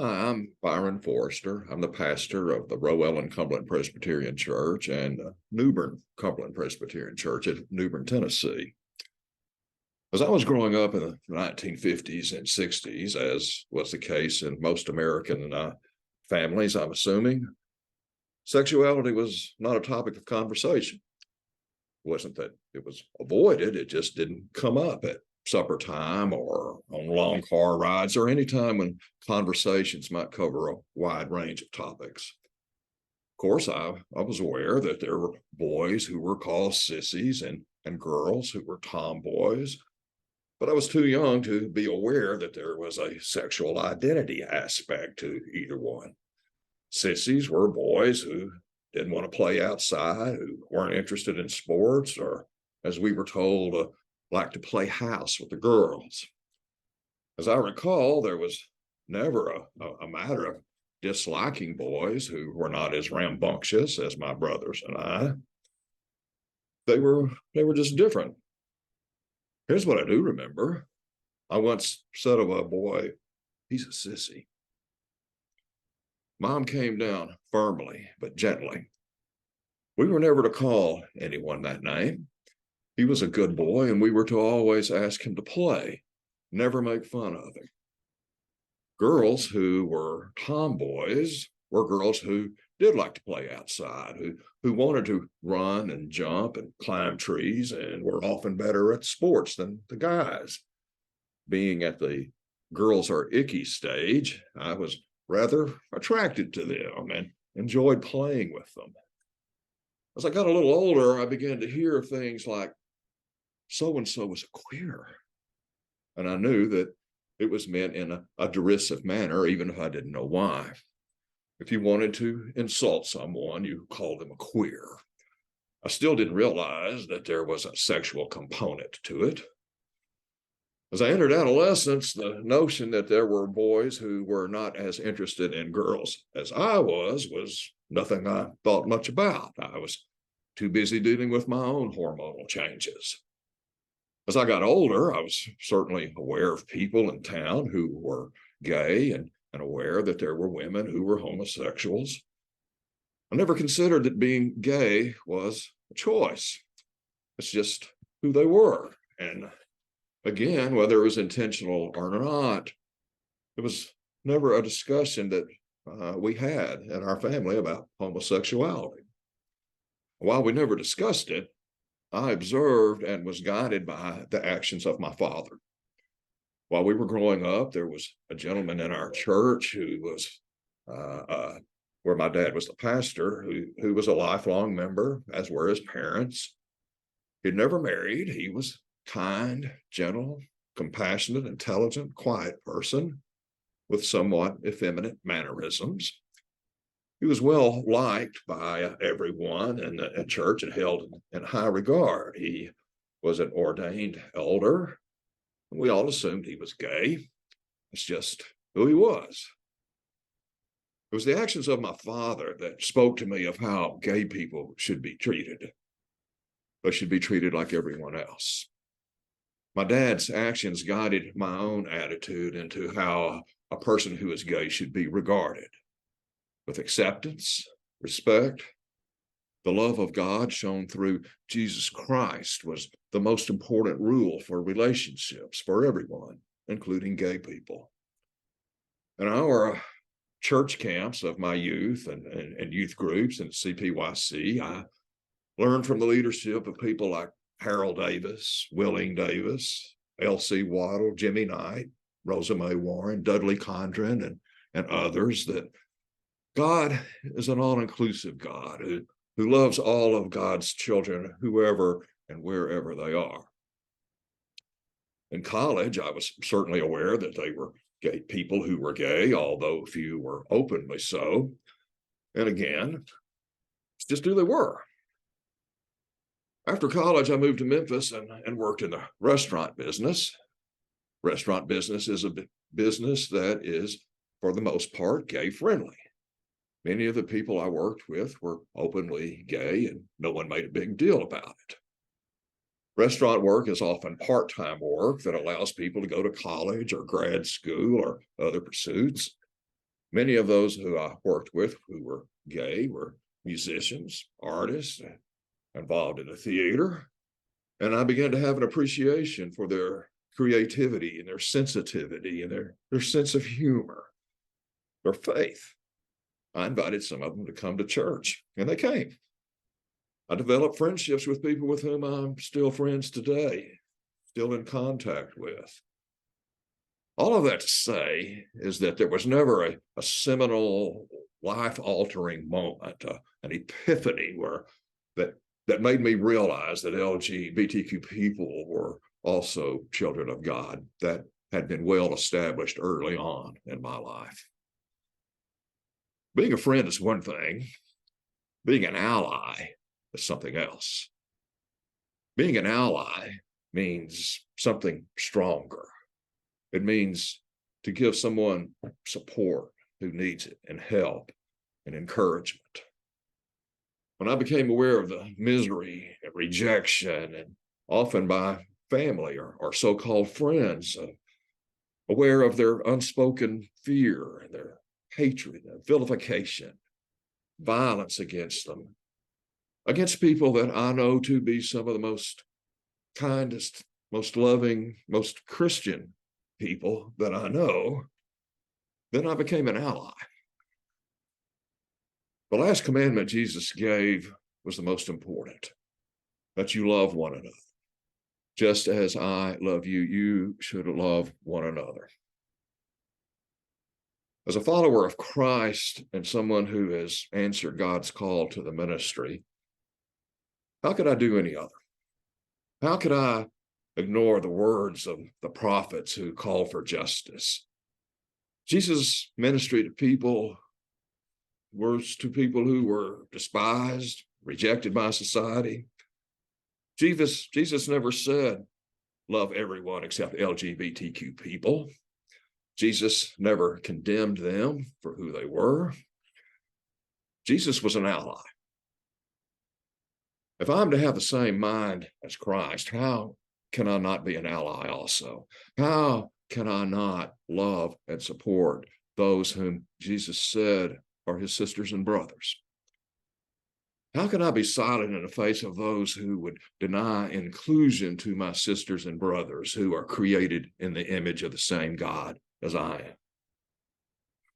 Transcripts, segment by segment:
Hi, I'm Byron Forrester. I'm the pastor of the Rowell and Cumberland Presbyterian Church and New Bern Cumberland Presbyterian Church at New Bern, Tennessee. As I was growing up in the 1950s and 60s, as was the case in most American families, I'm assuming, sexuality was not a topic of conversation. It wasn't that it was avoided, it just didn't come up at supper time or on long car rides or any time when conversations might cover a wide range of topics. Of course, I was aware that there were boys who were called sissies and girls who were tomboys, but I was too young to be aware that there was a sexual identity aspect to either one. Sissies were boys who didn't want to play outside, who weren't interested in sports, or as we were told, like to play house with the girls. As I recall, there was never a matter of disliking boys who were not as rambunctious as my brothers and I. They were just different. Here's what I do remember. I once said of a boy, he's a sissy. Mom came down firmly but gently. We were never to call anyone that name. He was a good boy, and we were to always ask him to play, never make fun of him. Girls who were tomboys were girls who did like to play outside, who wanted to run and jump and climb trees, and were often better at sports than the guys. Being at the girls are icky stage, I was rather attracted to them and enjoyed playing with them. As I got a little older, I began to hear things like, so-and-so was a queer. And I knew that it was meant in a derisive manner, even if I didn't know why. If you wanted to insult someone, you called them a queer. I still didn't realize that there was a sexual component to it. As I entered adolescence, the notion that there were boys who were not as interested in girls as I was nothing I thought much about. I was too busy dealing with my own hormonal changes. As I got older, I was certainly aware of people in town who were gay and aware that there were women who were homosexuals. I never considered that being gay was a choice. It's just who they were. And again, whether it was intentional or not, it was never a discussion that we had in our family about homosexuality. While we never discussed it, I observed and was guided by the actions of my father. While we were growing up, there was a gentleman in our church who was, where my dad was the pastor, who was a lifelong member, as were his parents. He'd never married. He was kind, gentle, compassionate, intelligent, quiet person with somewhat effeminate mannerisms. He was well liked by everyone in the church and held in high regard. He was an ordained elder. We all assumed he was gay. It's just who he was. It was the actions of my father that spoke to me of how gay people should be treated. They should be treated like everyone else. My dad's actions guided my own attitude into how a person who is gay should be regarded, with acceptance, respect. The love of God shown through Jesus Christ was the most important rule for relationships for everyone, including gay people. In our church camps of my youth and youth groups and CPYC, I learned from the leadership of people like Harold Davis, Willing Davis, L.C. Waddle, Jimmy Knight, Rosa Mae Warren, Dudley Condren, and others that God is an all-inclusive God who loves all of God's children, whoever and wherever they are. In college, I was certainly aware that they were gay people who were gay, although few were openly so. And again, it's just who they were. After college, I moved to Memphis and worked in the restaurant business. Restaurant business is a business that is, for the most part, gay friendly. Many of the people I worked with were openly gay, and no one made a big deal about it. Restaurant work is often part-time work that allows people to go to college or grad school or other pursuits. Many of those who I worked with who were gay were musicians, artists, involved in the theater. And I began to have an appreciation for their creativity and their sensitivity and their sense of humor, their faith. I invited some of them to come to church, and they came. I developed friendships with people with whom I'm still friends today, still in contact with. All of that to say is that there was never a seminal, life-altering moment, an epiphany that made me realize that LGBTQ people were also children of God. That had been well established early on in my life. Being a friend is one thing. Being an ally is something else. Being an ally means something stronger. It means to give someone support who needs it, and help and encouragement. When I became aware of the misery and rejection, and often by family or so-called friends, aware of their unspoken fear and their hatred and vilification, violence against them, against people that I know to be some of the most kindest, most loving, most Christian people that I know, then I became an ally. The last commandment Jesus gave was the most important, that you love one another. Just as I love you, you should love one another. As a follower of Christ and someone who has answered God's call to the ministry, how could I do any other? How could I ignore the words of the prophets who call for justice? Jesus' ministry to people was to people who were despised, rejected by society. Jesus never said, love everyone except LGBTQ people. Jesus never condemned them for who they were. Jesus was an ally. If I'm to have the same mind as Christ, how can I not be an ally also? How can I not love and support those whom Jesus said are his sisters and brothers? How can I be silent in the face of those who would deny inclusion to my sisters and brothers who are created in the image of the same God as I am?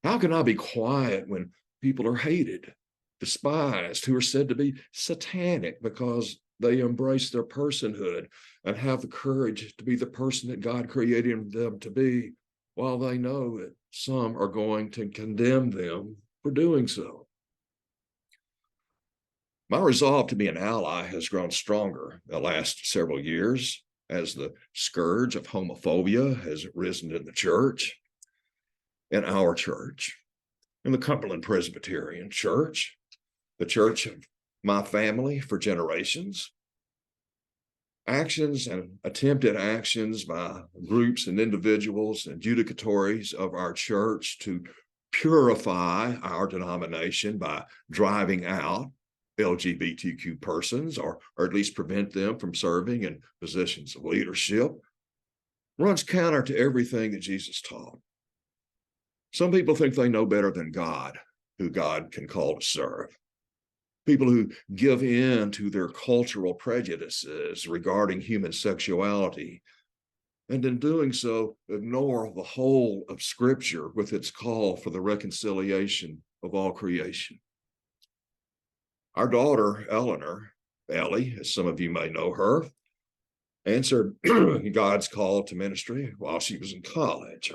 How can I be quiet when people are hated, despised, who are said to be satanic because they embrace their personhood and have the courage to be the person that God created them to be, while they know that some are going to condemn them for doing so? My resolve to be an ally has grown stronger the last several years as the scourge of homophobia has risen in the church, in our church, in the Cumberland Presbyterian Church, the church of my family for generations. Actions and attempted actions by groups and individuals and judicatories of our church to purify our denomination by driving out LGBTQ persons, or at least prevent them from serving in positions of leadership, runs counter to everything that Jesus taught. Some people think they know better than God, who God can call to serve. People who give in to their cultural prejudices regarding human sexuality, and in doing so, ignore the whole of Scripture with its call for the reconciliation of all creation. Our daughter, Eleanor, Ellie, as some of you may know her, answered God's call to ministry while she was in college.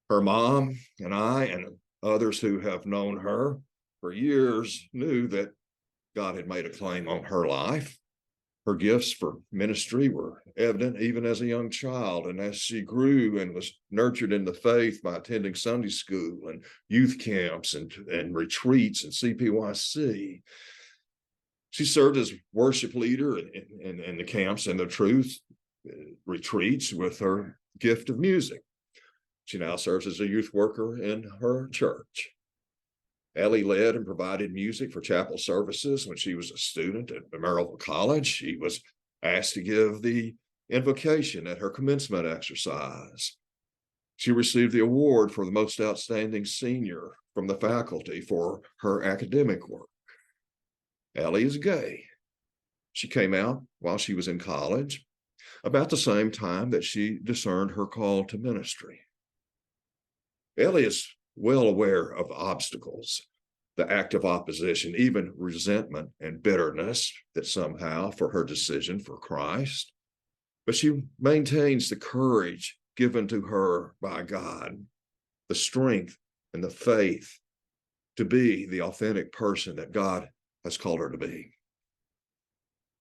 Her mom and I and others who have known her for years knew that God had made a claim on her life. Her gifts for ministry were evident even as a young child, and as she grew and was nurtured in the faith by attending Sunday school and youth camps and retreats and CPYC. She served as worship leader in the camps and the truth retreats with her gift of music. She now serves as a youth worker in her church. Ellie led and provided music for chapel services when she was a student at Maryville College. She was asked to give the invocation at her commencement exercise. She received the award for the most outstanding senior from the faculty for her academic work. Ellie is gay. She came out while she was in college, about the same time that she discerned her call to ministry. Ellie is well aware of obstacles, the active opposition, even resentment and bitterness that somehow for her decision for Christ. But she maintains the courage given to her by God, the strength and the faith to be the authentic person that God has called her to be.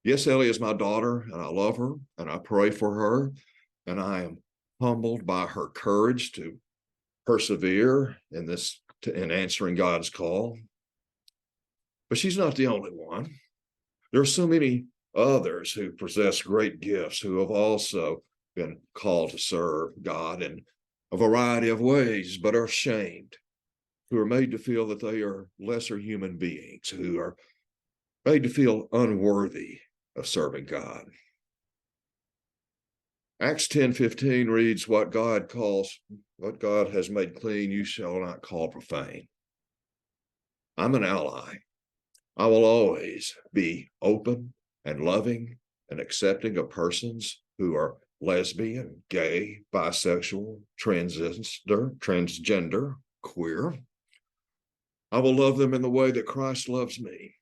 Yes, Ellie is my daughter, and I love her, and I pray for her, and I am humbled by her courage to persevere in answering God's call. But she's not the only one. There are so many others who possess great gifts who have also been called to serve God in a variety of ways, but are ashamed, who are made to feel that they are lesser human beings, who are made to feel unworthy of serving God. Acts 10:15 reads, what God has made clean, you shall not call profane. I'm an ally. I will always be open and loving and accepting of persons who are lesbian, gay, bisexual, transgender, queer. I will love them in the way that Christ loves me,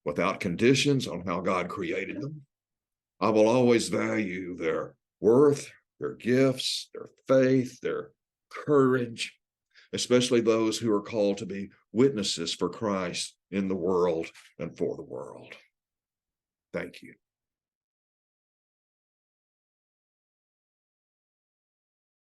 without conditions on how God created them. I will always value their worth, their gifts, their faith, their courage, especially those who are called to be witnesses for Christ in the world and for the world. Thank you.